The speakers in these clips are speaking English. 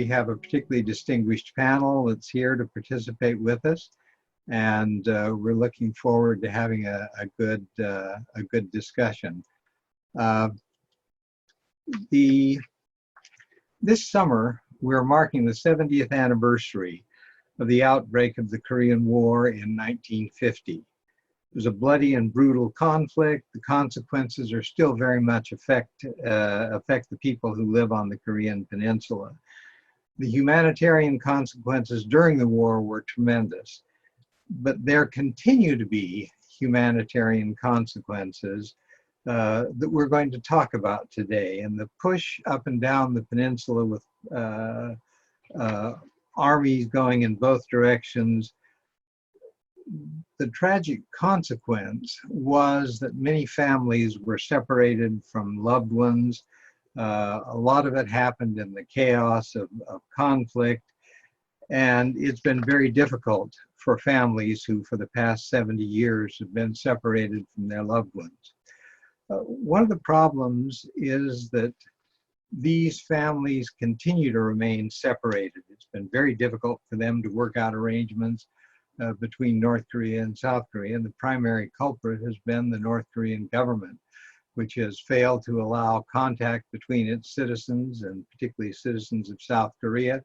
we have a particularly distinguished panel that's here to participate with us, and we're looking forward to having a good discussion. This summer, we're marking the 70th anniversary of the outbreak of the Korean War in 1950. It was a bloody and brutal conflict. The consequences are still very much affect the people who live on the Korean Peninsula. The humanitarian consequences during the war were tremendous, but there continue to be humanitarian consequences that we're going to talk about today. And the push up and down the peninsula with armies going in both directions, the tragic consequence was that many families were separated from loved ones. A lot of it happened in the chaos of conflict, and it's been very difficult for families who for the past 70 years have been separated from their loved ones. One of the problems is that these families continue to remain separated. It's been very difficult for them to work out arrangements between North Korea and South Korea, and the primary culprit has been the North Korean government, which has failed to allow contact between its citizens, and particularly citizens of South Korea,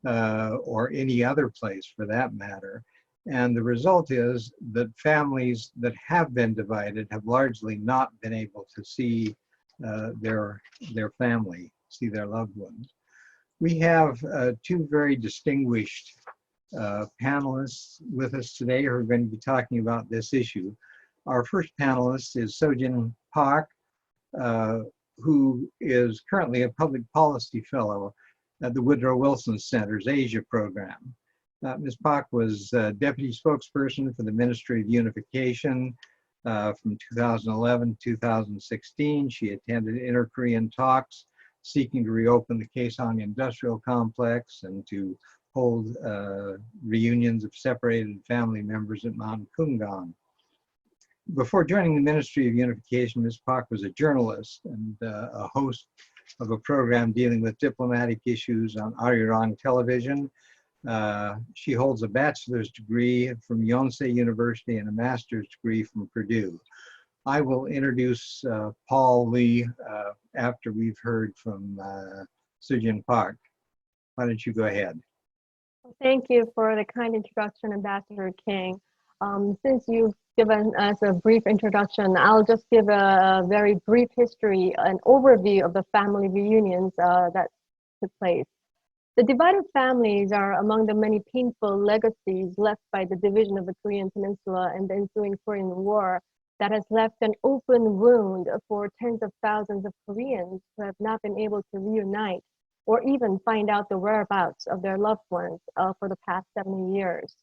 or any other place for that matter. And the result is that families that have been divided have largely not been able to see their family, see their loved ones. We have two very distinguished panelists with us today who are going to be talking about this issue. Our first panelist is Soojin Park, who is currently a public policy fellow at the Woodrow Wilson Center's Asia program. Ms. Park was deputy spokesperson for the Ministry of Unification from 2011 to 2016. She attended inter-Korean talks seeking to reopen the Kaesong Industrial Complex and to hold reunions of separated family members at Mount Kumgang. Before joining the Ministry of Unification, Ms. Park was a journalist and a host of a program dealing with diplomatic issues on Arirang television. She holds a bachelor's degree from Yonsei University and a master's degree from Purdue. I will introduce Paul Lee after we've heard from Soojin Park. Why don't you go ahead? Thank you for the kind introduction, Ambassador King. Since you've given us a brief introduction, I'll just give a very brief history, an overview of the family reunions that took place. The divided families are among the many painful legacies left by the division of the Korean Peninsula and the ensuing Korean War that has left an open wound for tens of thousands of Koreans who have not been able to reunite or even find out the whereabouts of their loved ones for the past 70 years.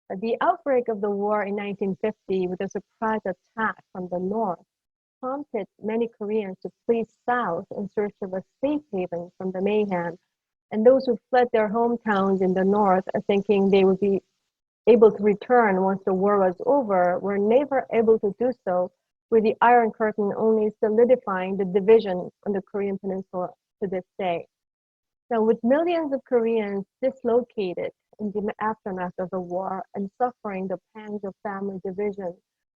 The outbreak of the war in 1950 with a surprise attack from the north prompted many Koreans to flee south in search of a safe haven from the mayhem. And those who fled their hometowns in the north, thinking they would be able to return once the war was over, were never able to do so, with the Iron Curtain only solidifying the division on the Korean Peninsula to this day. Now, with millions of Koreans dislocated in the aftermath of the war and suffering the pangs of family division,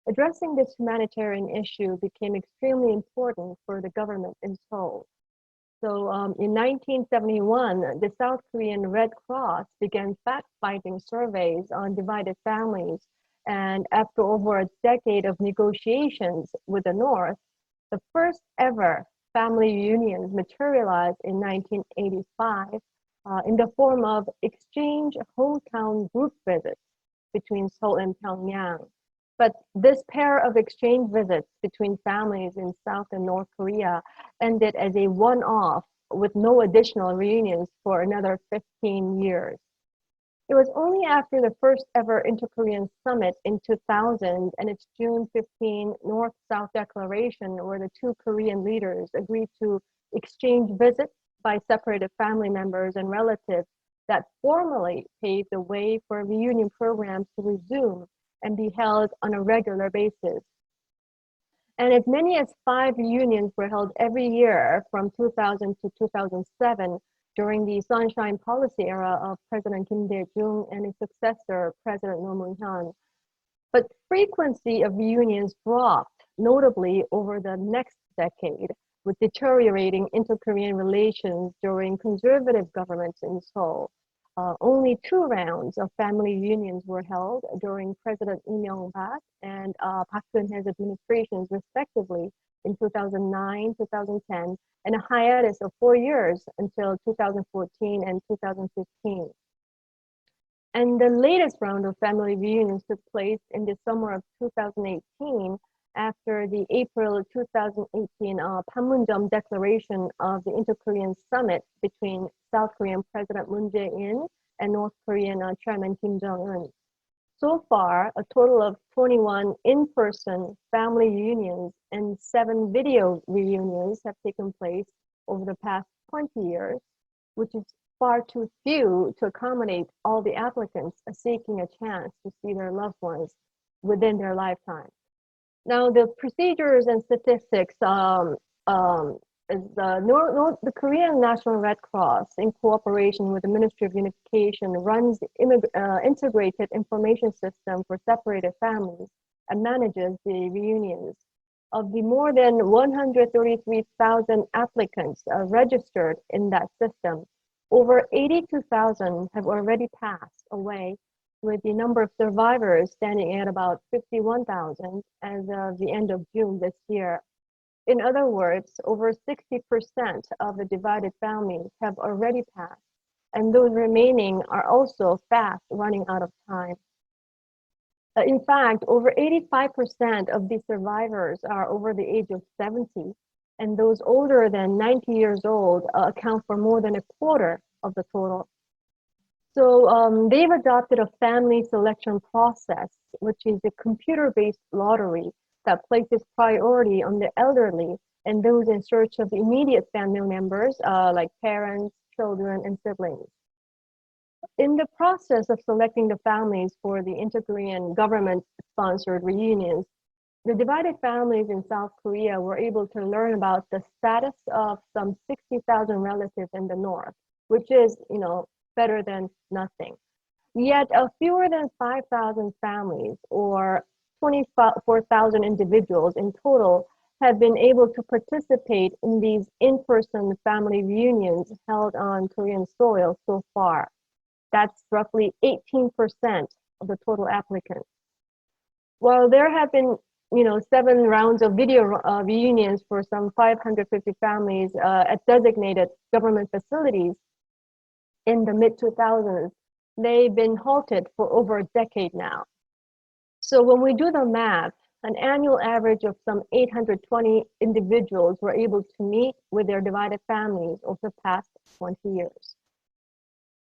addressing this humanitarian issue became extremely important for the government in Seoul. So in 1971, the South Korean Red Cross began fact-finding surveys on divided families. And after over a decade of negotiations with the North, the first ever family reunions materialized in 1985 in the form of exchange hometown group visits between Seoul and Pyongyang. But this pair of exchange visits between families in South and North Korea ended as a one-off with no additional reunions for another 15 years. It was only after the first ever Inter-Korean Summit in 2000 and its June 15 North-South Declaration where the two Korean leaders agreed to exchange visits by separated family members and relatives that formally paved the way for reunion programs to resume and be held on a regular basis. And as many as 5 reunions were held every year from 2000 to 2007, during the Sunshine Policy era of President Kim Dae-jung and his successor, President Roh Moo-hyun. But frequency of reunions dropped notably over the next decade, with deteriorating inter-Korean relations during conservative governments in Seoul. Only 2 rounds of family reunions were held during President Lee Myung-bak and Park Geun-hye's administrations, respectively, in 2009, 2010, and a hiatus of 4 years until 2014 and 2015. And the latest round of family reunions took place in the summer of 2018 after the April 2018 Panmunjom Declaration of the Inter-Korean Summit between South Korean President Moon Jae-in and North Korean Chairman Kim Jong-un. So far, a total of 21 in-person family reunions and 7 video reunions have taken place over the past 20 years, which is far too few to accommodate all the applicants seeking a chance to see their loved ones within their lifetime. Now, the procedures and statistics the Korean National Red Cross, in cooperation with the Ministry of Unification, runs the integrated information system for separated families and manages the reunions. Of the more than 133,000 applicants registered in that system, over 82,000 have already passed away, with the number of survivors standing at about 51,000 as of the end of June this year. In other words, over 60% of the divided families have already passed, and those remaining are also fast running out of time. In fact, over 85% of the survivors are over the age of 70, and those older than 90 years old account for more than a quarter of the total. So they've adopted a family selection process, which is a computer-based lottery that places priority on the elderly and those in search of immediate family members like parents, children, and siblings. In the process of selecting the families for the Inter-Korean government-sponsored reunions, the divided families in South Korea were able to learn about the status of some 60,000 relatives in the north, which is, better than nothing. Yet, fewer than 5,000 families, or 24,000 individuals in total, have been able to participate in these in-person family reunions held on Korean soil so far. That's roughly 18% of the total applicants. While there have been 7 rounds of video reunions for some 550 families at designated government facilities in the mid-2000s, they've been halted for over a decade now. So when we do the math, an annual average of some 820 individuals were able to meet with their divided families over the past 20 years.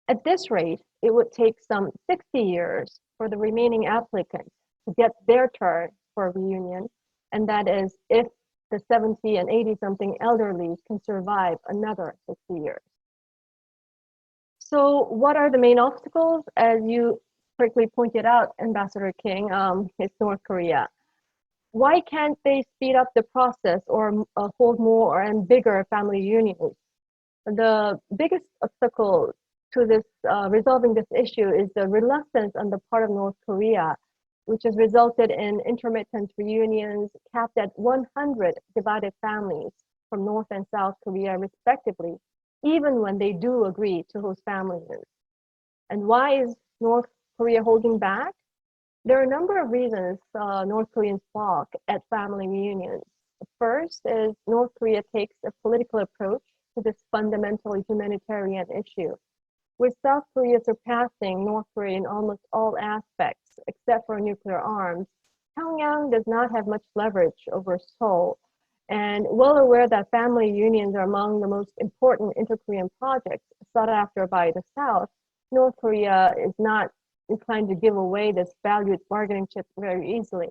At this rate, it would take some 60 years for the remaining applicants to get their turn for a reunion, and that is if the 70 and 80-something elderly can survive another 60 years. So what are the main obstacles? As you correctly pointed out, Ambassador King, it's North Korea. Why can't they speed up the process or hold more and bigger family reunions? The biggest obstacle to this resolving this issue is the reluctance on the part of North Korea, which has resulted in intermittent reunions capped at 100 divided families from North and South Korea respectively, even when they do agree to host families. And why is North Korea holding back? There are a number of reasons North Koreans balk at family reunions. First is North Korea takes a political approach to this fundamentally humanitarian issue, with South Korea surpassing North Korea in almost all aspects except for nuclear arms. Pyongyang does not have much leverage over Seoul, and well aware that family reunions are among the most important inter-Korean projects sought after by the South, North Korea is not inclined to give away this valued bargaining chip very easily.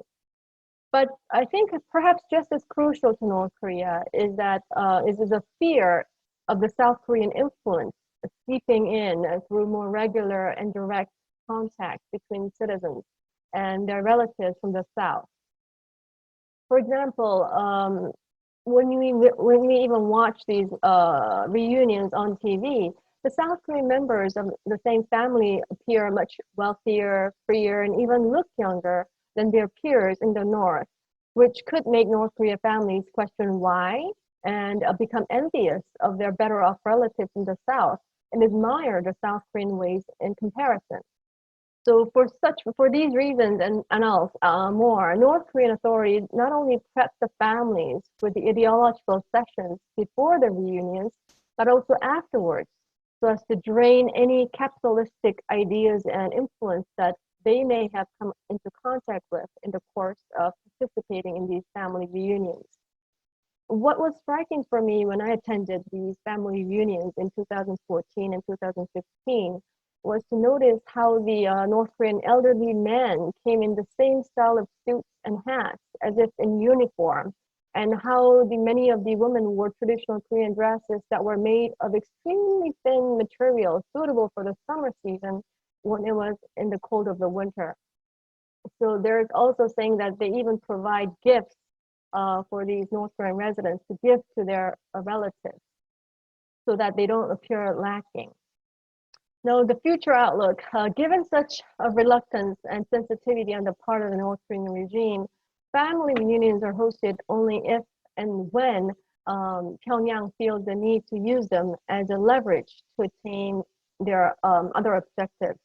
But I think perhaps just as crucial to North Korea is that is the fear of the South Korean influence seeping in through more regular and direct contact between citizens and their relatives from the South. For example, when we even watch these reunions on TV, the South Korean members of the same family appear much wealthier, freer, and even look younger than their peers in the North, which could make North Korea families question why and become envious of their better off relatives in the South and admire the South Korean ways in comparison. So for these reasons and else more, North Korean authorities not only prep the families with the ideological sessions before the reunions, but also afterwards, so as to drain any capitalistic ideas and influence that they may have come into contact with in the course of participating in these family reunions. What was striking for me when I attended these family reunions in 2014 and 2015 was to notice how the North Korean elderly men came in the same style of suits and hats as if in uniform, and how many of the women wore traditional Korean dresses that were made of extremely thin material suitable for the summer season when it was in the cold of the winter. So there's also saying that they even provide gifts for these North Korean residents to give to their relatives so that they don't appear lacking. Now, the future outlook, given such a reluctance and sensitivity on the part of the North Korean regime, family reunions are hosted only if and when Pyongyang feels the need to use them as a leverage to attain their other objectives.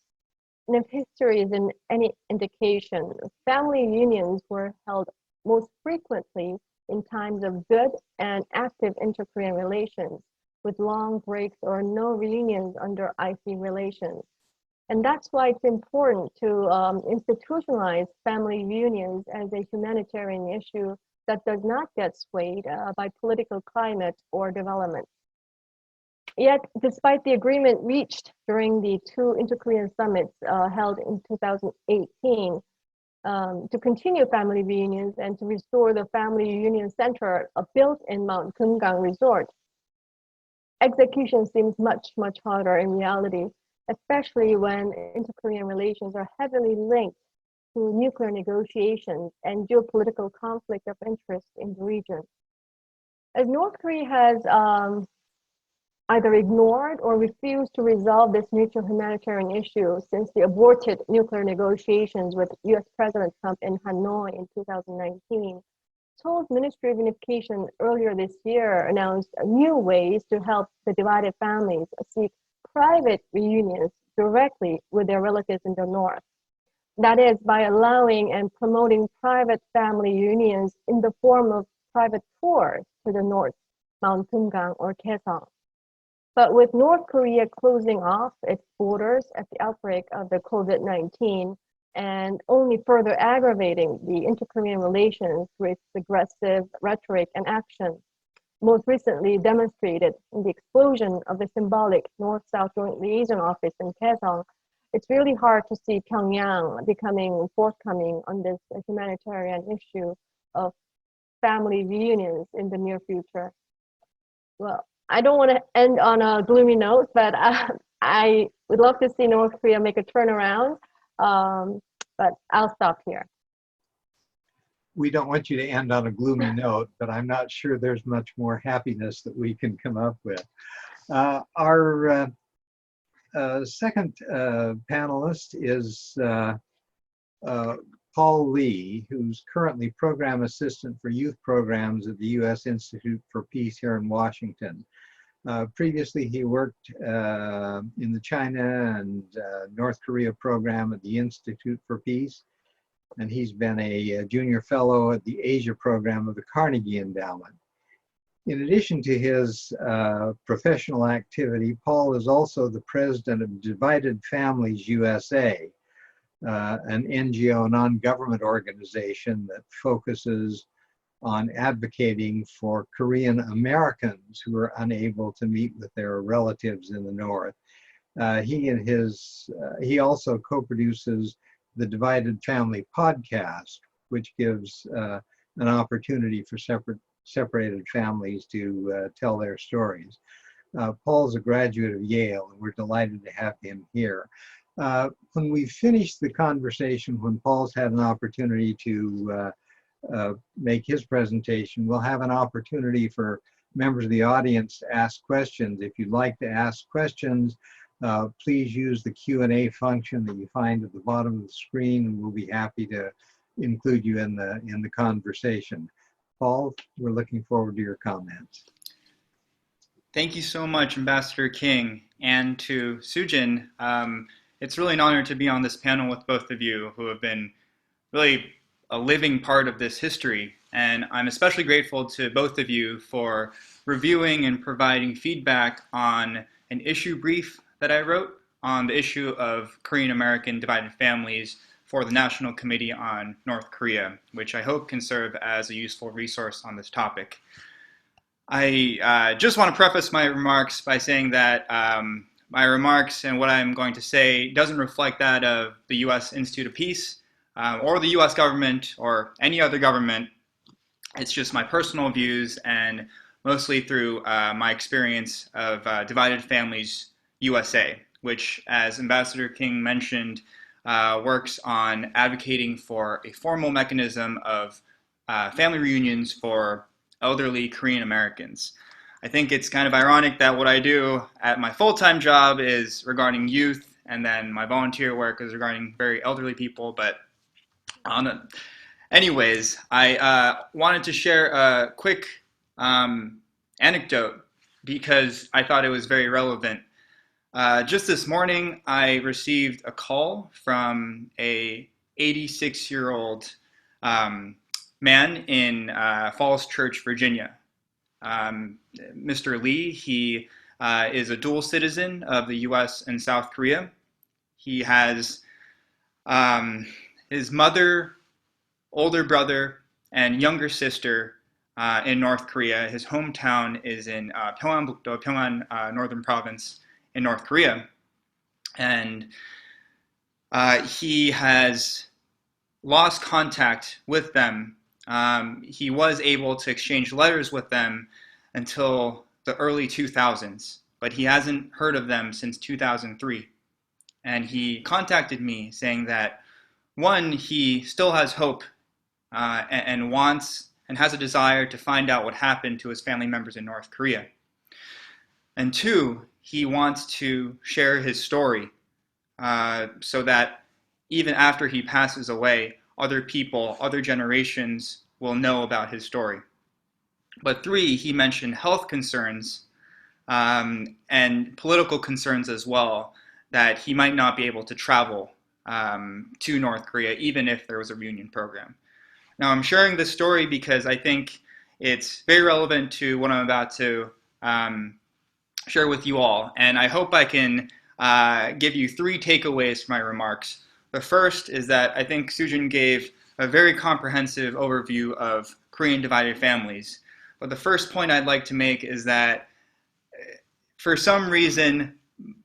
And if history is in any indication, family reunions were held most frequently in times of good and active inter-Korean relations, with long breaks or no reunions under icy relations. And that's why it's important to institutionalize family reunions as a humanitarian issue that does not get swayed by political climate or development. Yet, despite the agreement reached during the two inter-Korean summits held in 2018, to continue family reunions and to restore the family reunion center built in Mount Kumgang Resort, execution seems much, much harder in reality, especially when inter-Korean relations are heavily linked to nuclear negotiations and geopolitical conflict of interest in the region. As North Korea has either ignored or refused to resolve this mutual humanitarian issue since the aborted nuclear negotiations with US President Trump in Hanoi in 2019, Seoul's Ministry of Unification earlier this year announced new ways to help the divided families seek private reunions directly with their relatives in the North. That is, by allowing and promoting private family reunions in the form of private tours to the North, Mount Kumgang or Kaesong. But with North Korea closing off its borders at the outbreak of the COVID-19 and only further aggravating the inter-Korean relations through its aggressive rhetoric and action, most recently demonstrated in the explosion of the symbolic North-South Joint Liaison Office in Kaesong, it's really hard to see Pyongyang becoming forthcoming on this humanitarian issue of family reunions in the near future. Well, I don't want to end on a gloomy note, but I would love to see North Korea make a turnaround, but I'll stop here. We don't want you to end on a gloomy note, but I'm not sure there's much more happiness that we can come up with. Our second panelist is Paul Lee, who's currently Program Assistant for Youth Programs at the U.S. Institute for Peace here in Washington. Previously, he worked in the China and North Korea program at the Institute for Peace, and he's been a junior fellow at the Asia program of the Carnegie Endowment. In addition to his professional activity, Paul is also the president of Divided Families USA, an NGO non-government organization that focuses on advocating for Korean Americans who are unable to meet with their relatives in the North. He also co-produces the Divided Family podcast, which gives an opportunity for separated families to tell their stories. Paul's a graduate of Yale, and we're delighted to have him here. When we finish the conversation, when Paul's had an opportunity to make his presentation. We'll have an opportunity for members of the audience to ask questions. If you'd like to ask questions, please use the Q&A function that you find at the bottom of the screen, and we'll be happy to include you in the conversation. Paul, we're looking forward to your comments. Thank you so much, Ambassador King, and to Soojin. It's really an honor to be on this panel with both of you who have been really a living part of this history. And I'm especially grateful to both of you for reviewing and providing feedback on an issue brief that I wrote on the issue of Korean American divided families for the National Committee on North Korea, which I hope can serve as a useful resource on this topic. I just want to preface my remarks by saying that my remarks and what I'm going to say doesn't reflect that of the U.S. Institute of Peace or the U.S. government or any other government. It's just my personal views, and mostly through my experience of Divided Families USA, which, as Ambassador King mentioned, works on advocating for a formal mechanism of family reunions for elderly Korean Americans. I think it's kind of ironic that what I do at my full-time job is regarding youth, and then my volunteer work is regarding very elderly people. But anyways, I wanted to share a quick anecdote because I thought it was very relevant. Just this morning, I received a call from a 86-year-old man in Falls Church, Virginia. Mr. Lee, he is a dual citizen of the U.S. and South Korea. He has his mother, older brother, and younger sister in North Korea. His hometown is in Pyongan, Northern Province in North Korea. And he has lost contact with them. He was able to exchange letters with them until the early 2000s, but he hasn't heard of them since 2003. And he contacted me saying that, one, he still has hope and wants and has a desire to find out what happened to his family members in North Korea. And two, he wants to share his story so that even after he passes away, other people, other generations will know about his story. But three, he mentioned health concerns and political concerns as well, that he might not be able to travel to North Korea, even if there was a reunion program. Now, I'm sharing this story because I think it's very relevant to what I'm about to share with you all. And I hope I can give you three takeaways from my remarks. The first is that I think Soojin gave a very comprehensive overview of Korean divided families. But the first point I'd like to make is that for some reason,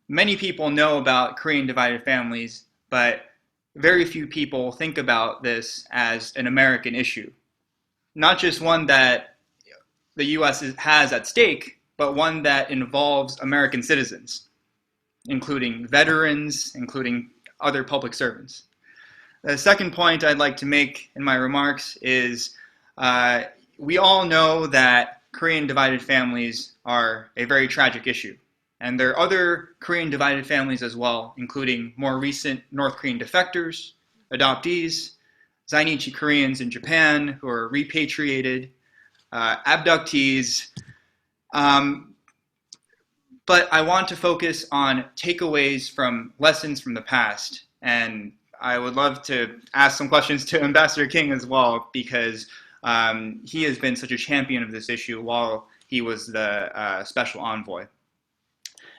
many people know about Korean divided families, but very few people think about this as an American issue. Not just one that the U.S. has at stake, but one that involves American citizens, including veterans, including other public servants. The second point I'd like to make in my remarks is we all know that Korean divided families are a very tragic issue. And there are other Korean divided families as well, including more recent North Korean defectors, adoptees, Zainichi Koreans in Japan who are repatriated, abductees. But I want to focus on takeaways from lessons from the past. And I would love to ask some questions to Ambassador King as well, because he has been such a champion of this issue while he was the special envoy.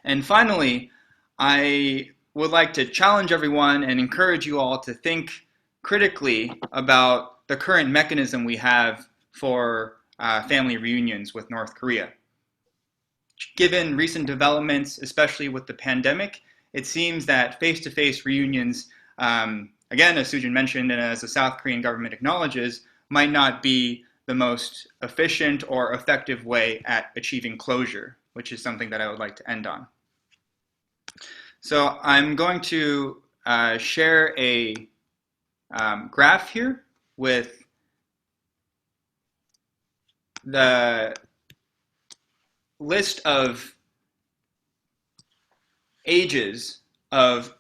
And finally, I would like to challenge everyone and encourage you all to think critically about the current mechanism we have for family reunions with North Korea. Given recent developments, especially with the pandemic, it seems that face-to-face reunions, again, as Soojin mentioned and as the South Korean government acknowledges, might not be the most efficient or effective way at achieving closure, which is something that I would like to end on. So I'm going to share a graph here with the list of ages of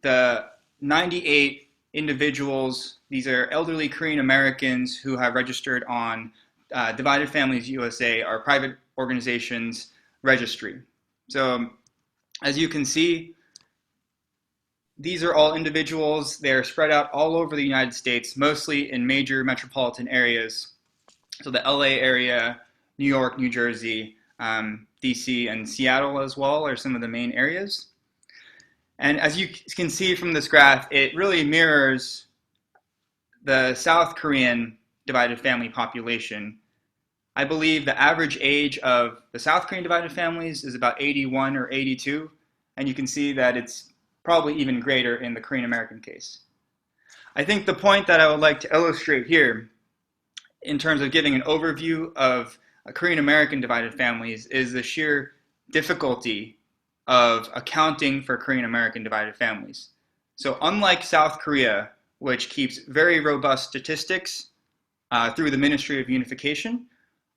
the 98 individuals. These are elderly Korean Americans who have registered on Divided Families USA, our private organization's registry. So as you can see, these are all individuals. They're spread out all over the United States, mostly in major metropolitan areas. So the LA area, New York, New Jersey, DC, and Seattle as well are some of the main areas. And as you can see from this graph, it really mirrors the South Korean divided family population. I believe the average age of the South Korean divided families is about 81 or 82, and you can see that it's probably even greater in the Korean American case. I think the point that I would like to illustrate here in terms of giving an overview of Korean American divided families is the sheer difficulty of accounting for Korean American divided families. So unlike South Korea, which keeps very robust statistics through the Ministry of Unification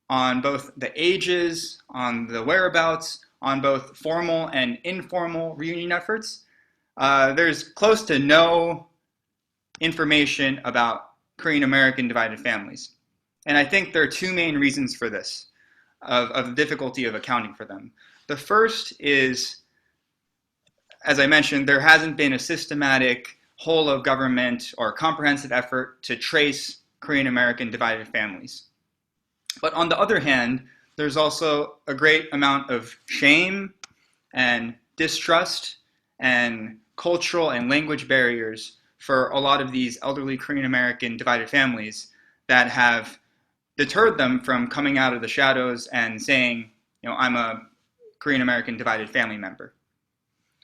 on both the ages, on the whereabouts, on both formal and informal reunion efforts, there's close to no information about Korean American divided families. And I think there are two main reasons for this, of the difficulty of accounting for them. The first is, as I mentioned, there hasn't been a systematic whole of government or comprehensive effort to trace Korean American divided families. But on the other hand, there's also a great amount of shame and distrust and cultural and language barriers for a lot of these elderly Korean American divided families that have deterred them from coming out of the shadows and saying, I'm a Korean American divided family member.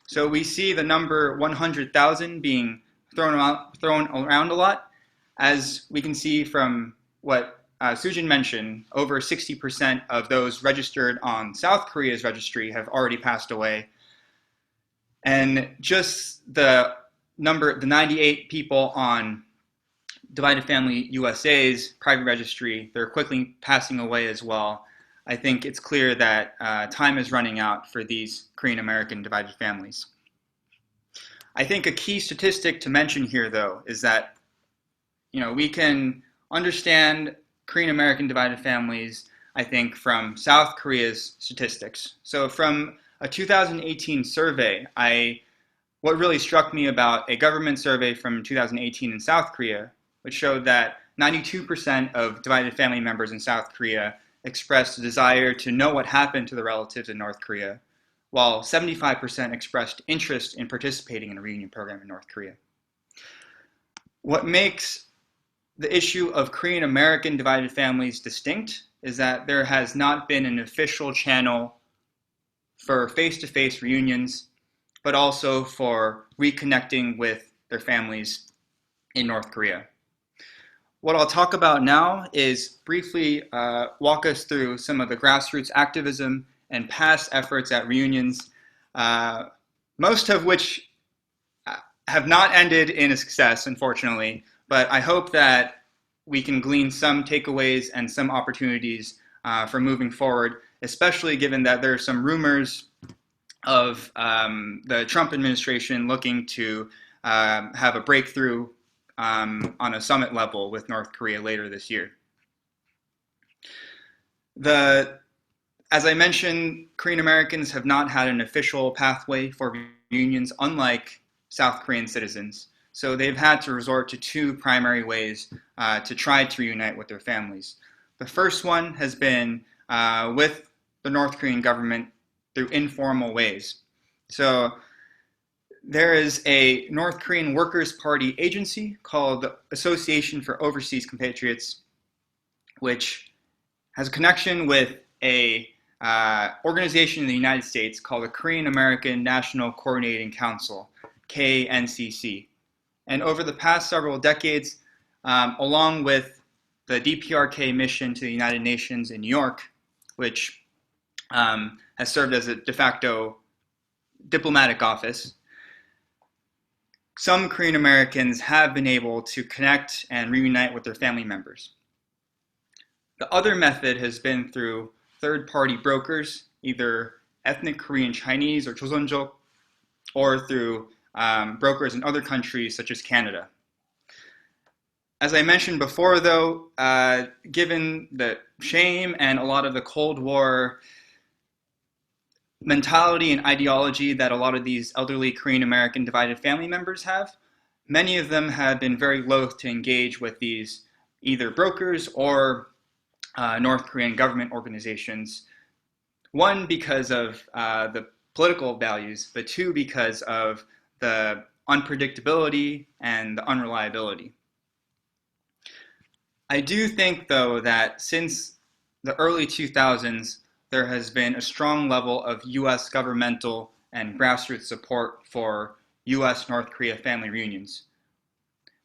So we see the number 100,000 being thrown around a lot. As we can see from what Soojin mentioned, over 60% of those registered on South Korea's registry have already passed away. And just the 98 people on Divided Family USA's private registry, they're quickly passing away as well. I think it's clear that time is running out for these Korean American divided families. I think a key statistic to mention here, though, is that we can understand Korean American divided families, I think, from South Korea's statistics. So from a 2018 survey, what really struck me about a government survey from 2018 in South Korea, which showed that 92% of divided family members in South Korea expressed a desire to know what happened to the relatives in North Korea, while 75% expressed interest in participating in a reunion program in North Korea. What makes the issue of Korean American divided families distinct is that there has not been an official channel for face-to-face reunions, but also for reconnecting with their families in North Korea. What I'll talk about now is briefly walk us through some of the grassroots activism and past efforts at reunions, most of which have not ended in a success, unfortunately, but I hope that we can glean some takeaways and some opportunities for moving forward, especially given that there are some rumors of the Trump administration looking to have a breakthrough on a summit level with North Korea later this year. As I mentioned, Korean Americans have not had an official pathway for reunions, unlike South Korean citizens. So they've had to resort to two primary ways to try to reunite with their families. The first one has been with the North Korean government through informal ways. So there is a North Korean Workers' Party agency called the Association for Overseas Compatriots, which has a connection with a organization in the United States called the Korean American National Coordinating Council, KNCC. And over the past several decades, along with the DPRK mission to the United Nations in New York, which has served as a de facto diplomatic office, some Korean Americans have been able to connect and reunite with their family members. The other method has been through third-party brokers, either ethnic Korean Chinese or Joseonjok, or through brokers in other countries such as Canada. As I mentioned before, though, given the shame and a lot of the Cold War mentality and ideology that a lot of these elderly Korean American divided family members have, many of them have been very loath to engage with these either brokers or North Korean government organizations. One, because of the political values, but two, because of the unpredictability and the unreliability. I do think, though, that since the early 2000s, there has been a strong level of US governmental and grassroots support for US North Korea family reunions.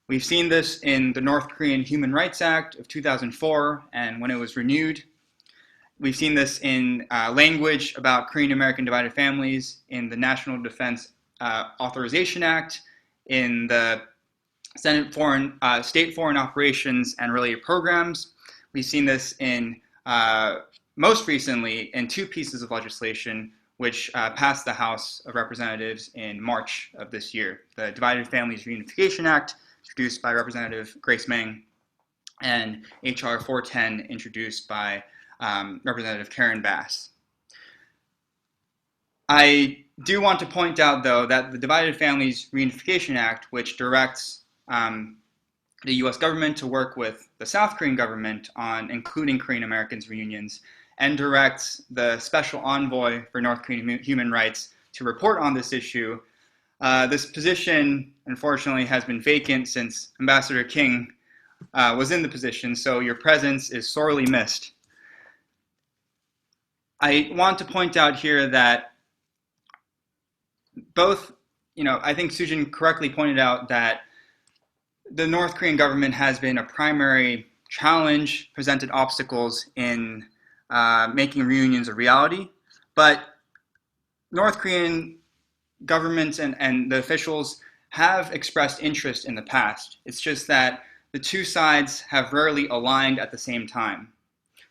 We've seen this in the North Korean Human Rights Act of 2004 and when it was renewed. We've seen this in language about Korean American divided families in the National Defense Authorization Act, in the Senate State Foreign Operations and Related Programs. We've seen this in most recently in two pieces of legislation which passed the House of Representatives in March of this year. The Divided Families Reunification Act, introduced by Representative Grace Meng, and HR 410, introduced by Representative Karen Bass. I do want to point out, though, that the Divided Families Reunification Act, which directs the US government to work with the South Korean government on including Korean Americans reunions, and directs the Special Envoy for North Korean Human Rights to report on this issue. This position, unfortunately, has been vacant since Ambassador King was in the position, so your presence is sorely missed. I want to point out here that both, I think Soojin correctly pointed out that the North Korean government has been a primary challenge, presented obstacles in making reunions a reality, but North Korean governments and the officials have expressed interest in the past. It's just that the two sides have rarely aligned at the same time.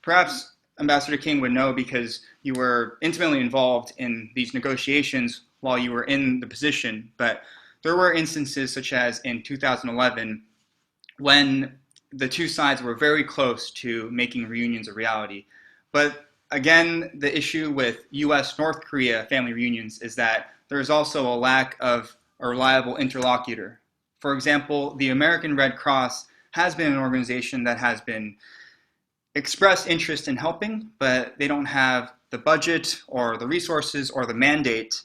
Perhaps Ambassador King would know because you were intimately involved in these negotiations while you were in the position, but there were instances such as in 2011 when the two sides were very close to making reunions a reality. But again, the issue with US North Korea family reunions is that there is also a lack of a reliable interlocutor. For example, the American Red Cross has been an organization that has been expressed interest in helping, but they don't have the budget or the resources or the mandate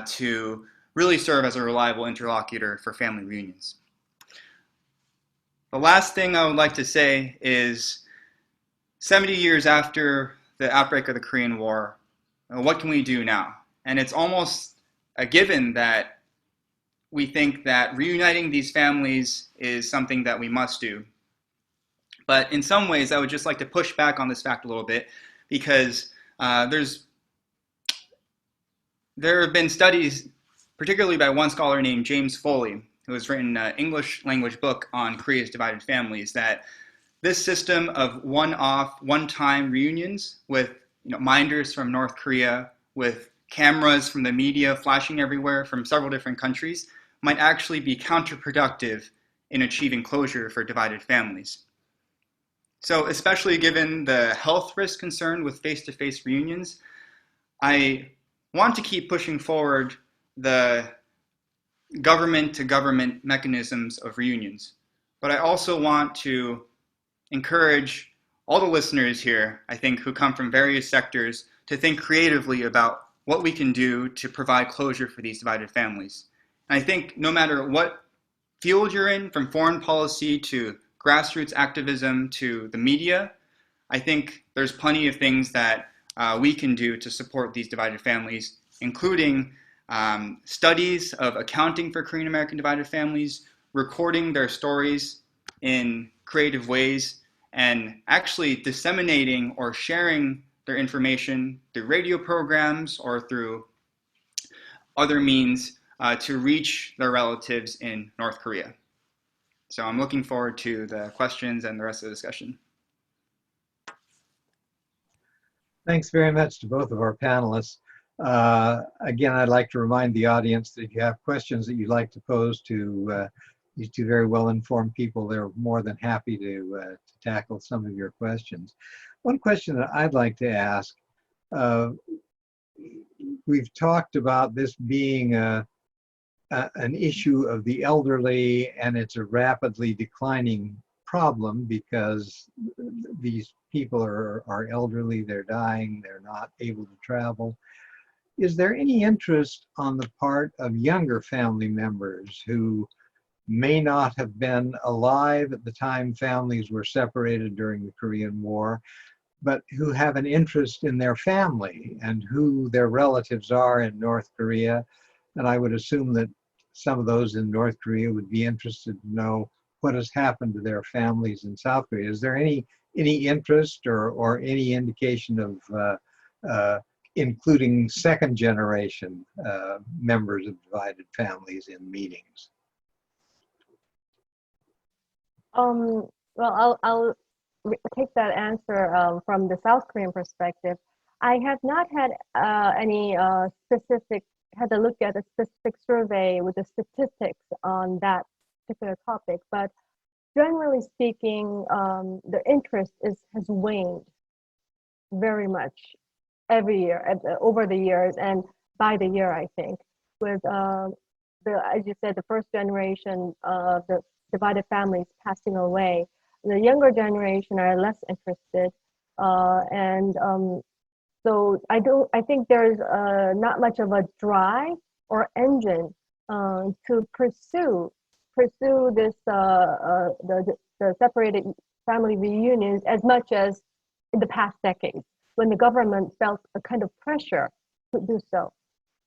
to really serve as a reliable interlocutor for family reunions. The last thing I would like to say is 70 years after the outbreak of the Korean War, what can we do now? And it's almost a given that we think that reuniting these families is something that we must do. But in some ways, I would just like to push back on this fact a little bit because there have been studies, particularly by one scholar named James Foley, who has written an English language book on Korea's divided families, that this system of one-off, one-time reunions with minders from North Korea, with cameras from the media flashing everywhere from several different countries, might actually be counterproductive in achieving closure for divided families. So especially given the health risk concerned with face-to-face reunions, I want to keep pushing forward the government-to-government mechanisms of reunions. But I also want to encourage all the listeners here, I think, who come from various sectors, to think creatively about what we can do to provide closure for these divided families. And I think no matter what field you're in, from foreign policy to grassroots activism to the media, I think there's plenty of things that we can do to support these divided families, including studies of accounting for Korean American divided families, recording their stories in creative ways, and actually disseminating or sharing their information through radio programs or through other means to reach their relatives in North Korea. So I'm looking forward to the questions and the rest of the discussion. Thanks very much to both of our panelists. Again, I'd like to remind the audience that if you have questions that you'd like to pose to these two very well-informed people, they're more than happy to tackle some of your questions. One question that I'd like to ask, we've talked about this being an issue of the elderly, and it's a rapidly declining problem because these people are elderly, they're dying, they're not able to travel. Is there any interest on the part of younger family members who may not have been alive at the time families were separated during the Korean War, but who have an interest in their family and who their relatives are in North Korea? And I would assume that some of those in North Korea would be interested to know what has happened to their families in South Korea. Is there any interest or any indication of including second generation members of divided families in meetings? Well, I'll take that answer from the South Korean perspective. I have not had any had to look at a specific survey with the statistics on that particular topic, but generally speaking, the interest has waned very much every year, over the years, and by the year, I think, with as you said, the first generation of the divided families passing away. The younger generation are less interested, so I think there's not much of a drive or engine to pursue this the separated family reunions as much as in the past decades when the government felt a kind of pressure to do so.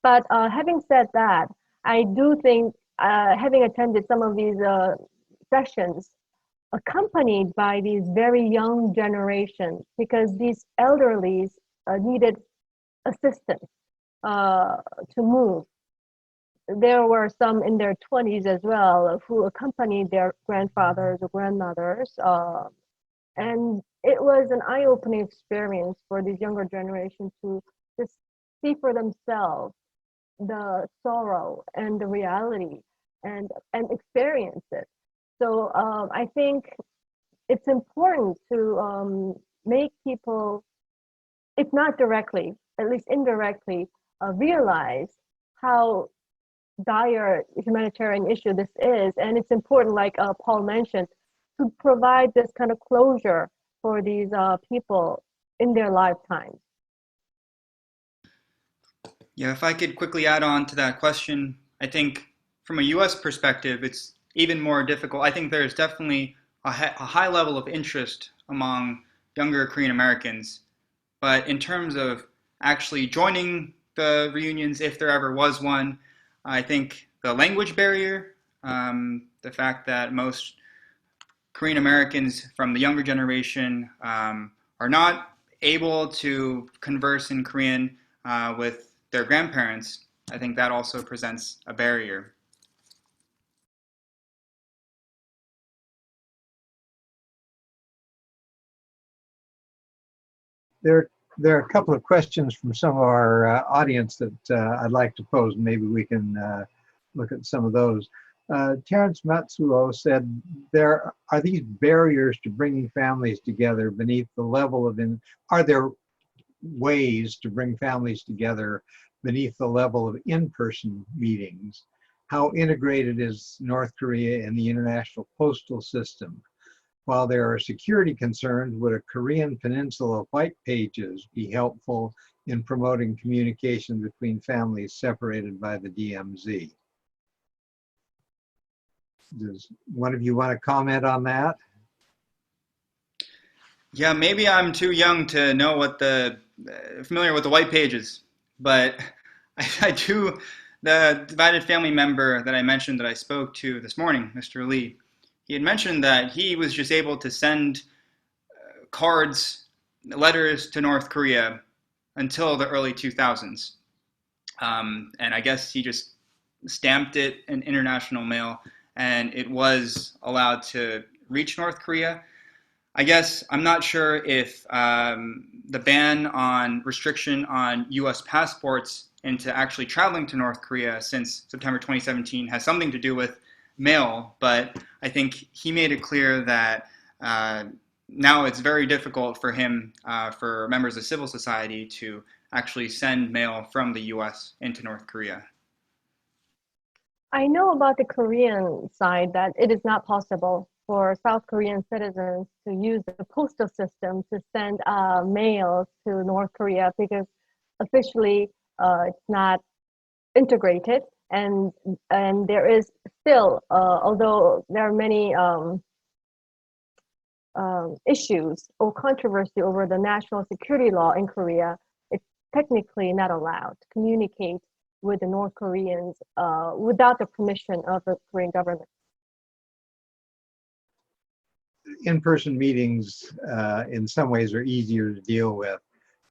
But having said that, I do think having attended some of these sessions accompanied by these very young generations, because these elderlies needed assistance to move. There were some in their 20s as well who accompanied their grandfathers or grandmothers. And it was an eye-opening experience for these younger generations to just see for themselves the sorrow and the reality and experience it. So I think it's important to make people, if not directly, at least indirectly, realize how dire humanitarian issue this is. And it's important, like Paul mentioned, to provide this kind of closure for these people in their lifetimes. Yeah, if I could quickly add on to that question, I think from a US perspective, it's even more difficult. I think there's definitely a high level of interest among younger Korean Americans, but in terms of actually joining the reunions, if there ever was one, I think the language barrier, the fact that most Korean Americans from the younger generation are not able to converse in Korean with their grandparents, I think that also presents a barrier. There are a couple of questions from some of our audience that I'd like to pose. Maybe we can look at some of those. Terrence Matsuo said, are these barriers to bringing families together beneath the level of, are there ways to bring families together beneath the level of in-person meetings? How integrated is North Korea in the international postal system? While there are security concerns, would a Korean Peninsula white pages be helpful in promoting communication between families separated by the DMZ? Does one of you want to comment on that? Yeah, maybe I'm too young to know what familiar with the white pages, but I do, the divided family member that I mentioned that I spoke to this morning, Mr. Lee, he had mentioned that he was just able to send cards, letters to North Korea until the early 2000s. And I guess he just stamped it in international mail, and it was allowed to reach North Korea. I guess I'm not sure if the ban on restriction on U.S. passports into actually traveling to North Korea since September 2017 has something to do with mail, but I think he made it clear that now it's very difficult for him, for members of civil society, to actually send mail from the U.S. into North Korea. I know about the Korean side that it is not possible for South Korean citizens to use the postal system to send mail to North Korea because officially it's not integrated, and there is still, although there are many issues or controversy over the national security law in Korea, it's technically not allowed to communicate with the North Koreans without the permission of the Korean government. In-person meetings in some ways are easier to deal with.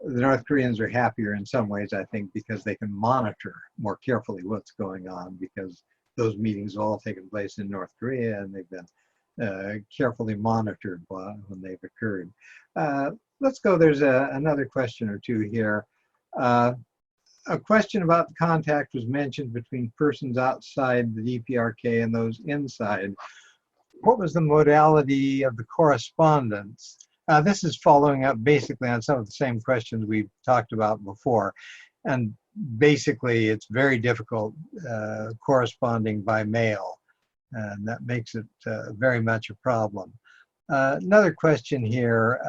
The North Koreans are happier in some ways, I think, because they can monitor more carefully what's going on, because those meetings have all taken place in North Korea and they've been carefully monitored when they've occurred. Let's go, there's another question or two here. A question about the contact was mentioned between persons outside the DPRK and those inside. What was the modality of the correspondence? This is following up basically on some of the same questions we've talked about before. And basically, it's very difficult corresponding by mail. And that makes it very much a problem. Another question here.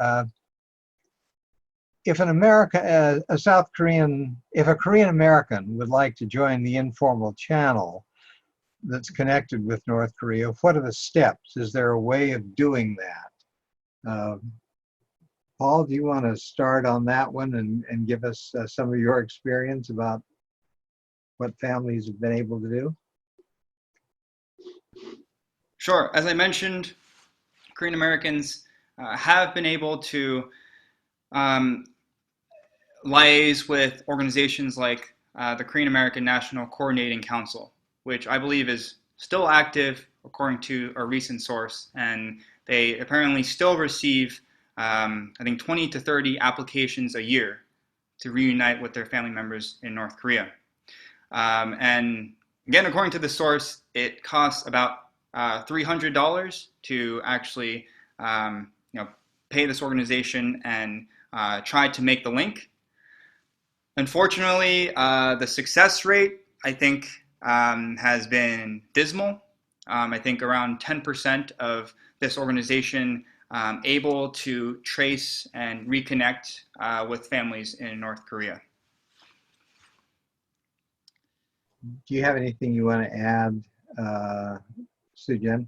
If an if a Korean American would like to join the informal channel that's connected with North Korea, what are the steps? Is there a way of doing that? Paul, do you want to start on that one and give us some of your experience about what families have been able to do? Sure. As I mentioned, Korean Americans have been able to liaise with organizations like the Korean American National Coordinating Council, which I believe is still active according to a recent source, and they apparently still receive I think 20 to 30 applications a year to reunite with their family members in North Korea. And again, according to the source, it costs about $300 to actually pay this organization and try to make the link. Unfortunately, the success rate, I think, has been dismal. I think around 10% of this organization able to trace and reconnect with families in North Korea. Do you have anything you want to add, Soojin?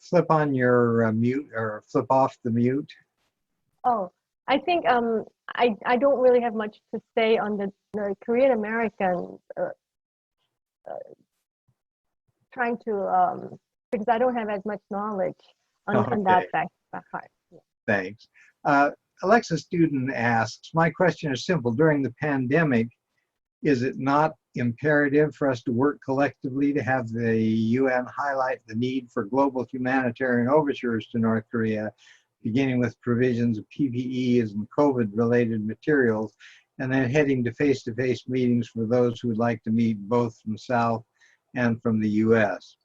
Flip on your mute, or flip off the mute. Oh, I think I don't really have much to say on the Korean American trying to because I don't have as much knowledge on that part. Yeah. Thanks. Alexa Student asks, my question is simple. During the pandemic, is it not imperative for us to work collectively to have the UN highlight the need for global humanitarian overtures to North Korea, beginning with provisions of PPEs and COVID-related materials, and then heading to face-to-face meetings for those who would like to meet both from South and from the US?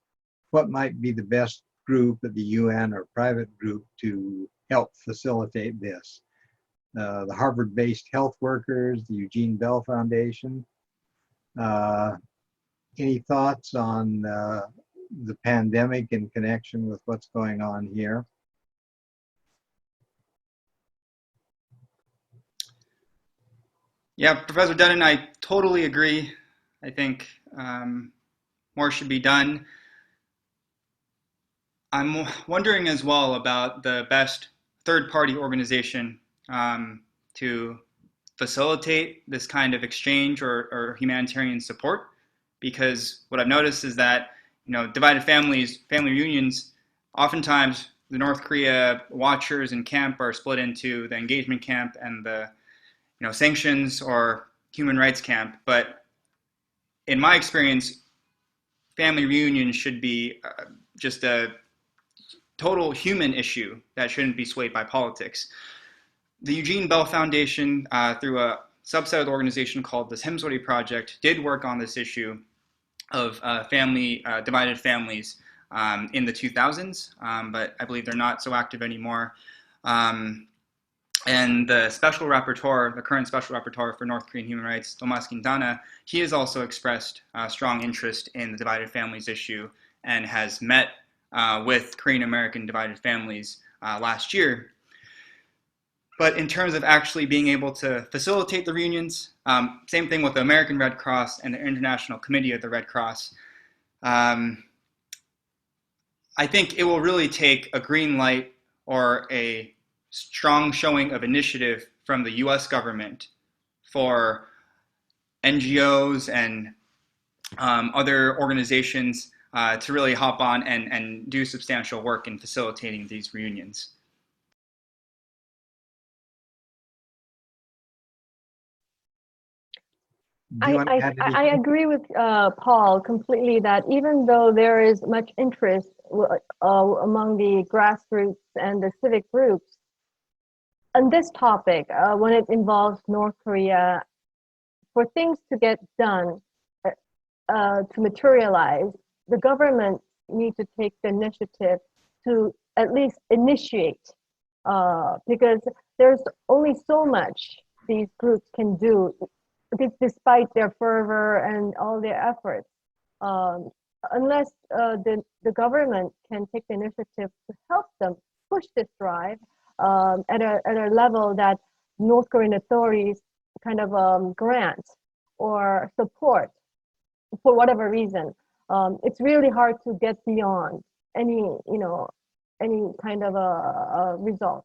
What might be the best group at the UN or private group to help facilitate this? The Harvard-based health workers, the Eugene Bell Foundation. Any thoughts on the pandemic in connection with what's going on here? Yeah, Professor Denon, I totally agree. I think more should be done. I'm wondering as well about the best third-party organization to facilitate this kind of exchange or humanitarian support, because what I've noticed is that divided families, family reunions, oftentimes the North Korea watchers in camp are split into the engagement camp and the sanctions or human rights camp. But in my experience, family reunions should be just a total human issue that shouldn't be swayed by politics. The Eugene Bell Foundation, through a subset of the organization called the Hemsworthy Project, did work on this issue of divided families in the 2000s, but I believe they're not so active anymore. And the special rapporteur, the current special rapporteur for North Korean human rights, Tomas Quintana, he has also expressed strong interest in the divided families issue and has met with Korean American divided families last year. But in terms of actually being able to facilitate the reunions, same thing with the American Red Cross and the International Committee of the Red Cross. I think it will really take a green light or a strong showing of initiative from the US government for NGOs and other organizations to really hop on and do substantial work in facilitating these reunions. I agree with Paul completely that even though there is much interest among the grassroots and the civic groups on this topic, when it involves North Korea, for things to get done, to materialize, the government needs to take the initiative to at least initiate, because there's only so much these groups can do despite their fervor and all their efforts. Unless the government can take the initiative to help them push this drive at a level that North Korean authorities kind of grant or support for whatever reason, it's really hard to get beyond any kind of a result.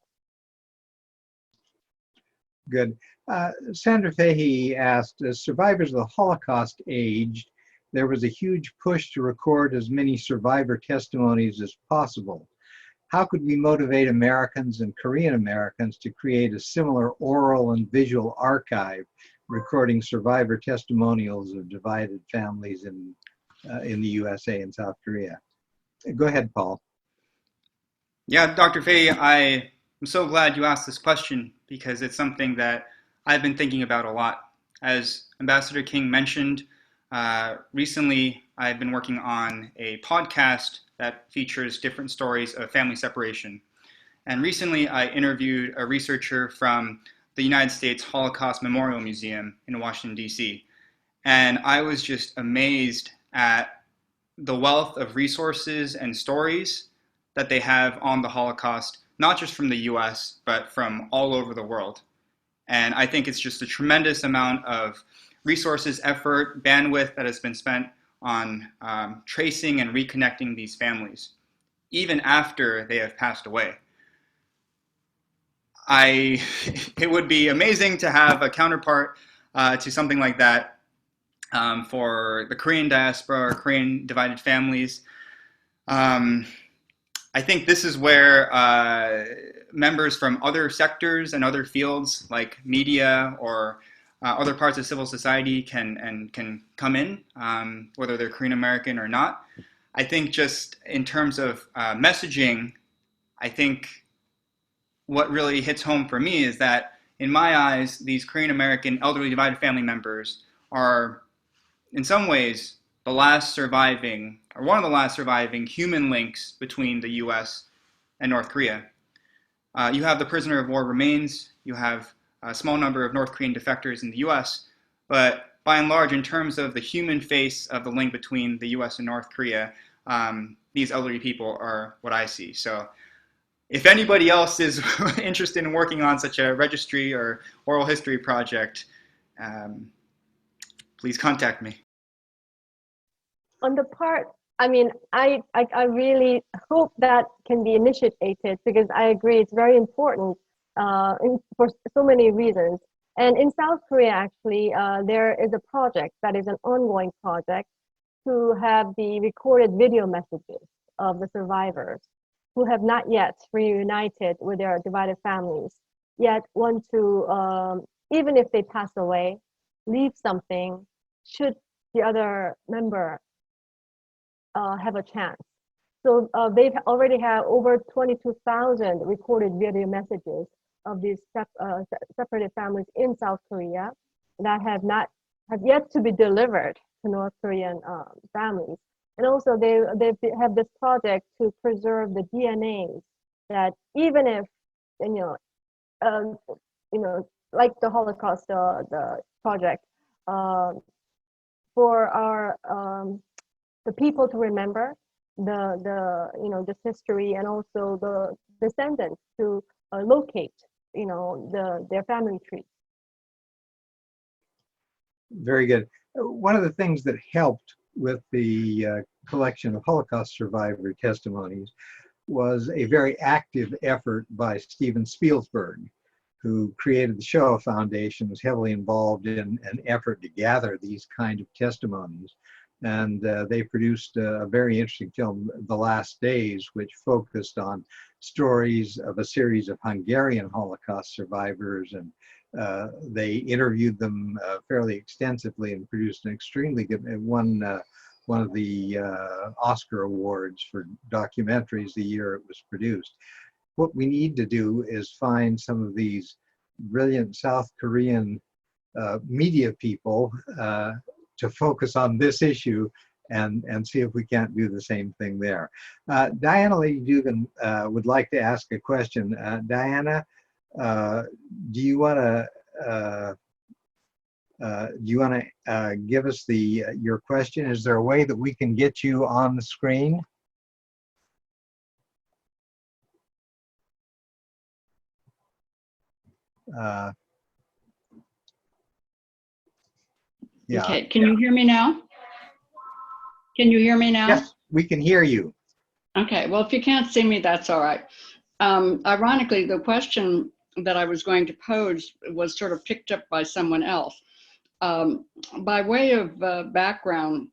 Good. Sandra Fahey asked, as survivors of the Holocaust aged, there was a huge push to record as many survivor testimonies as possible. How could we motivate Americans and Korean Americans to create a similar oral and visual archive recording survivor testimonials of divided families in the USA and South Korea? Go ahead, Paul. Yeah, Dr. Faye, I am so glad you asked this question because it's something that I've been thinking about a lot. As Ambassador King mentioned, recently I've been working on a podcast that features different stories of family separation. And recently I interviewed a researcher from the United States Holocaust Memorial Museum in Washington, D.C. And I was just amazed at the wealth of resources and stories that they have on the Holocaust, not just from the US, but from all over the world. And I think it's just a tremendous amount of resources, effort, bandwidth that has been spent on tracing and reconnecting these families, even after they have passed away. It would be amazing to have a counterpart to something like that for the Korean diaspora or Korean divided families. I think this is where members from other sectors and other fields like media or other parts of civil society can come in, whether they're Korean American or not. I think just in terms of messaging, I think what really hits home for me is that in my eyes, these Korean American elderly divided family members are in some ways the last surviving, or one of the last surviving human links between the US and North Korea. You have the prisoner of war remains, you have a small number of North Korean defectors in the US, but by and large, in terms of the human face of the link between the US and North Korea, these elderly people are what I see. So if anybody else is interested in working on such a registry or oral history project, please contact me. On the part, I mean, I really hope that can be initiated because I agree it's very important for so many reasons. And in South Korea, actually, there is a project that is an ongoing project to have the recorded video messages of the survivors who have not yet reunited with their divided families, yet want to, even if they pass away, leave something should the other member have a chance. So they've already have over 22,000 recorded video messages of these separated families in South Korea that have yet to be delivered to North Korean families. And also they have this project to preserve the DNAs that even if, like the Holocaust, the project, for our the people to remember this history, and also the descendants to locate their family tree. Very good. One of the things that helped with the collection of Holocaust survivor testimonies was a very active effort by Steven Spielberg, who created the Shoah Foundation, was heavily involved in an effort to gather these kind of testimonies. And they produced a very interesting film, The Last Days, which focused on stories of a series of Hungarian Holocaust survivors. And they interviewed them fairly extensively and produced an extremely good one of the Oscar awards for documentaries the year it was produced. What we need to do is find some of these brilliant South Korean media people to focus on this issue and see if we can't do the same thing there. Diana Lee Dugan would like to ask a question. Diana, do you want to give us your question? Is there a way that we can get you on the screen? Yeah. Okay, can you hear me now? Can you hear me now? Yes, we can hear you. Okay, well, if you can't see me, that's all right. Ironically, the question that I was going to pose was sort of picked up by someone else. By way of background,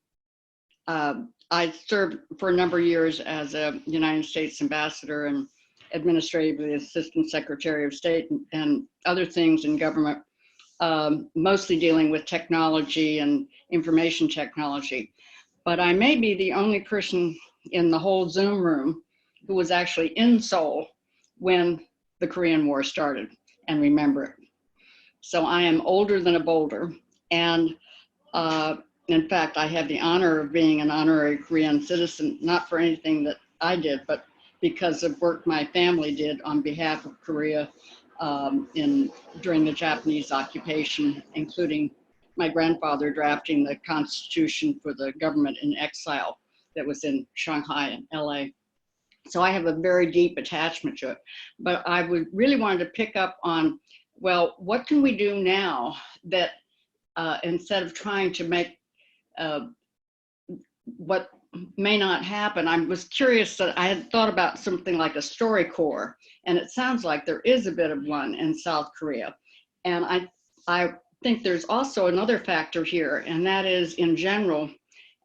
I served for a number of years as a United States ambassador and administratively assistant secretary of state and other things in government, mostly dealing with technology and information technology. But I may be the only person in the whole Zoom room who was actually in Seoul when the Korean War started and remember it. So I am older than a boulder. And in fact, I have the honor of being an honorary Korean citizen, not for anything that I did, but because of work my family did on behalf of Korea during the Japanese occupation, including my grandfather drafting the constitution for the government in exile that was in Shanghai and LA. So I have a very deep attachment to it. But I would really wanted to pick up on, well, what can we do now that instead of trying to make what may not happen, I was curious that I had thought about something like a story corps, and it sounds like there is a bit of one in South Korea. And I think there's also another factor here, and that is in general,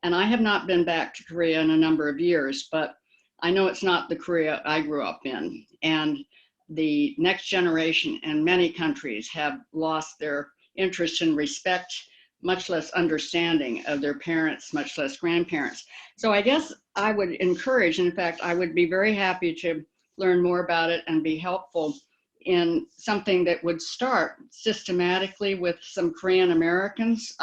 and I have not been back to Korea in a number of years, but I know it's not the Korea I grew up in. And the next generation in many countries have lost their interest and respect, much less understanding of their parents, much less grandparents. So I guess I would encourage, in fact, I would be very happy to learn more about it and be helpful in something that would start systematically with some Korean Americans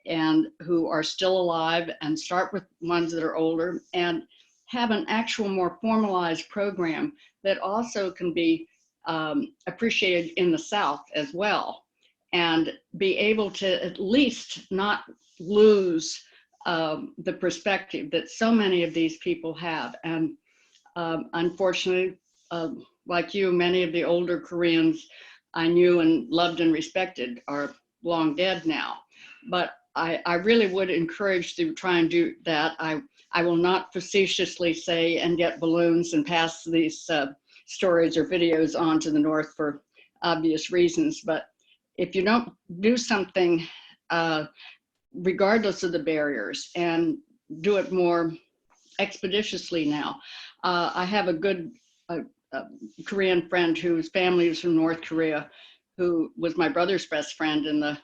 and who are still alive, and start with ones that are older, and have an actual more formalized program that also can be appreciated in the South as well, and be able to at least not lose the perspective that so many of these people have. And unfortunately, like you, many of the older Koreans I knew and loved and respected are long dead now. But I really would encourage to try and do that. I will not facetiously say and get balloons and pass these stories or videos on to the North for obvious reasons. But if you don't do something, regardless of the barriers, and do it more expeditiously now. I have a good Korean friend whose family is from North Korea, who was my brother's best friend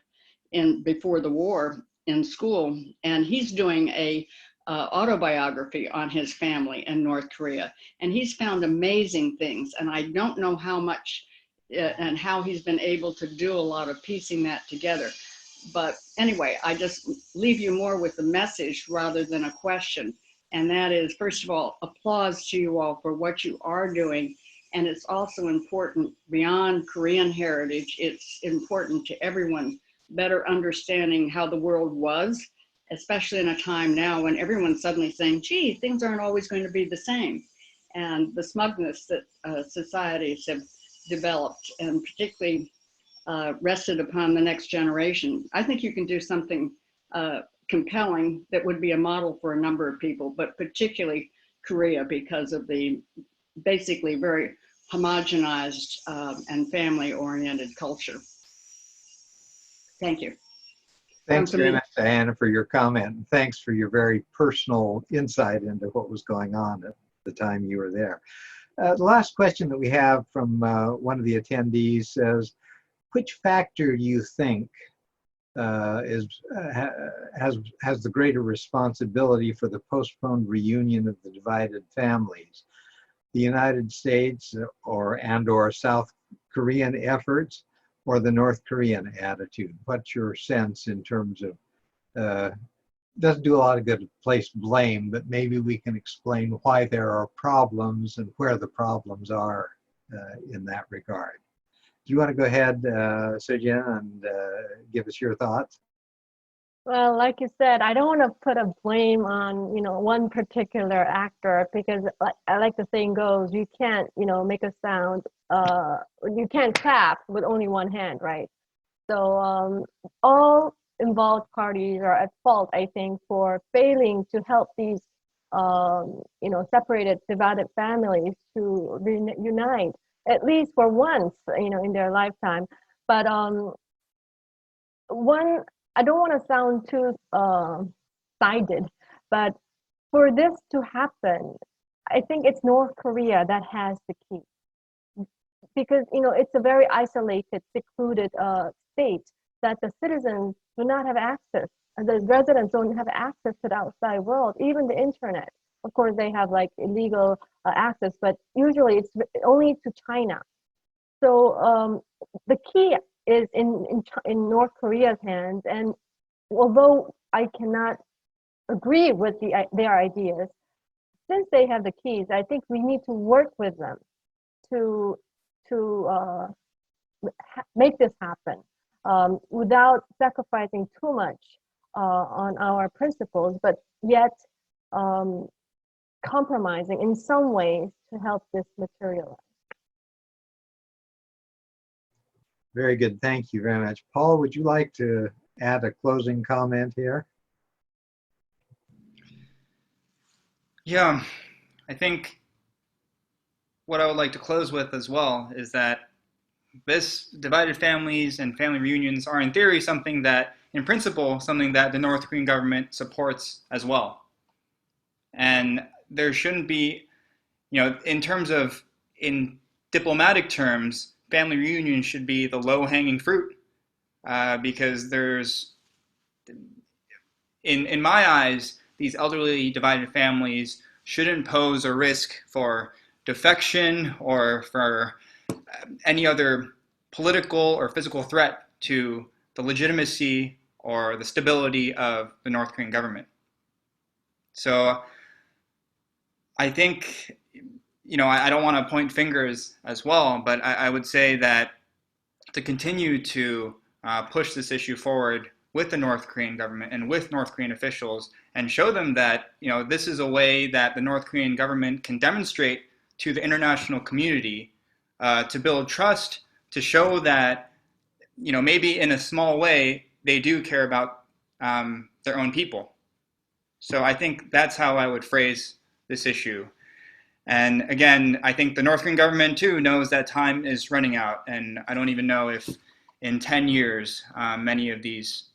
before the war in school, and he's doing a autobiography on his family in North Korea. And he's found amazing things. And I don't know how much and how he's been able to do a lot of piecing that together. But anyway, I just leave you more with a message rather than a question. And that is, first of all, applause to you all for what you are doing. And it's also important beyond Korean heritage, it's important to everyone better understanding how the world was, especially in a time now when everyone's suddenly saying, gee, things aren't always going to be the same. And the smugness that societies have developed, and particularly rested upon the next generation. I think you can do something compelling that would be a model for a number of people, but particularly Korea, because of the basically very homogenized and family-oriented culture. Thank you. Thanks very much, Diana, for your comment. And thanks for your very personal insight into what was going on at the time you were there. The last question that we have from one of the attendees says, which factor do you think has the greater responsibility for the postponed reunion of the divided families? The United States or South Korean efforts, or the North Korean attitude? What's your sense in terms of, doesn't do a lot of good to place blame, but maybe we can explain why there are problems and where the problems are in that regard. Do you want to go ahead, Soojin, and give us your thoughts? Well, like you said, I don't want to put a blame on, one particular actor, because like the saying goes, you can't, make a sound, you can't clap with only one hand, right? So all involved parties are at fault, I think, for failing to help these, separated, divided families to reunite, at least for once, in their lifetime. But I don't want to sound too sided, but for this to happen, I think it's North Korea that has the key. Because, it's a very isolated, secluded state that the citizens do not have access, and the residents don't have access to the outside world, even the internet. Of course, they have like illegal access, but usually it's only to China. So the key is in North Korea's hands, and although I cannot agree with their ideas, since they have the keys, I think we need to work with them to make this happen without sacrificing too much on our principles, but yet compromising in some ways to help this materialize. Very good. Thank you very much. Paul, would you like to add a closing comment here? Yeah, I think what I would like to close with as well is that this divided families and family reunions are in theory something that, in principle, something that the North Korean government supports as well. And there shouldn't be, in diplomatic terms, family reunion should be the low-hanging fruit, because there's, in my eyes, these elderly divided families shouldn't pose a risk for defection or for any other political or physical threat to the legitimacy or the stability of the North Korean government. So I think, I don't want to point fingers as well, but I would say that to continue to push this issue forward with the North Korean government and with North Korean officials, and show them that, this is a way that the North Korean government can demonstrate to the international community to build trust, to show that, maybe in a small way, they do care about their own people. So I think that's how I would phrase this issue. And again, I think the North Korean government too knows that time is running out, and I don't even know if in 10 years many of these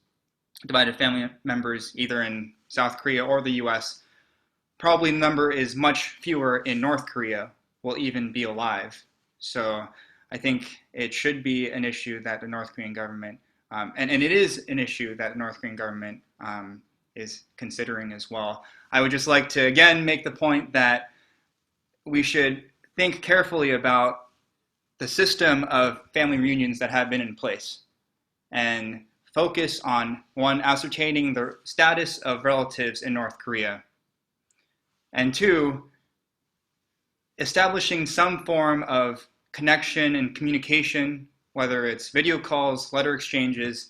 divided family members, either in South Korea or the US, probably the number is much fewer in North Korea, will even be alive. So I think it should be an issue that the North Korean government, and it is an issue that the North Korean government is considering as well. I would just like to again make the point that we should think carefully about the system of family reunions that have been in place and focus on, one, ascertaining the status of relatives in North Korea, and two, establishing some form of connection and communication, whether it's video calls, letter exchanges,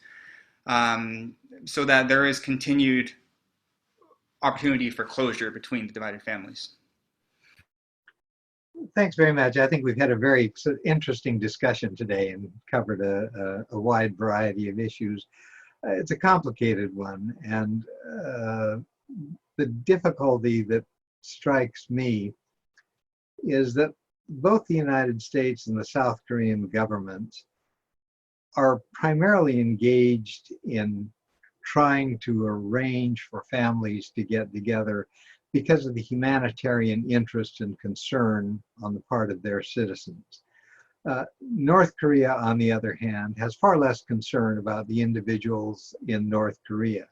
so that there is continued opportunity for closure between the divided families. Thanks very much. I think we've had a very interesting discussion today and covered a wide variety of issues. It's a complicated one, and the difficulty that strikes me is that both the United States and the South Korean governments are primarily engaged in trying to arrange for families to get together because of the humanitarian interest and concern on the part of their citizens. North Korea, on the other hand, has far less concern about the individuals in North Korea.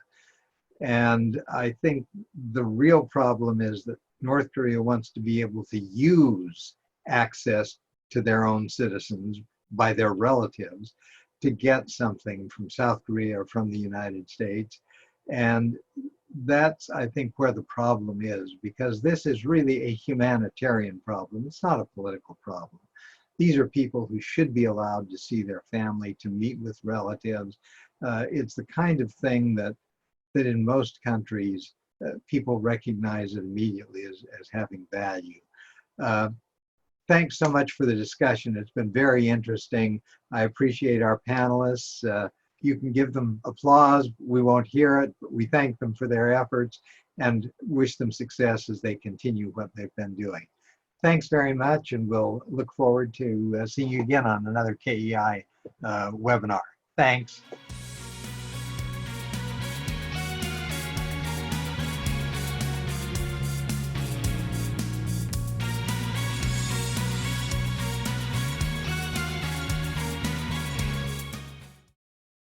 And I think the real problem is that North Korea wants to be able to use access to their own citizens by their relatives to get something from South Korea or from the United States. And that's, I think, where the problem is, because this is really a humanitarian problem. It's not a political problem. These are people who should be allowed to see their family, to meet with relatives. It's the kind of thing that in most countries, people recognize it immediately as having value. Thanks so much for the discussion. It's been very interesting. I appreciate our panelists. You can give them applause. We won't hear it, but we thank them for their efforts and wish them success as they continue what they've been doing. Thanks very much, and we'll look forward to seeing you again on another KEI webinar. Thanks.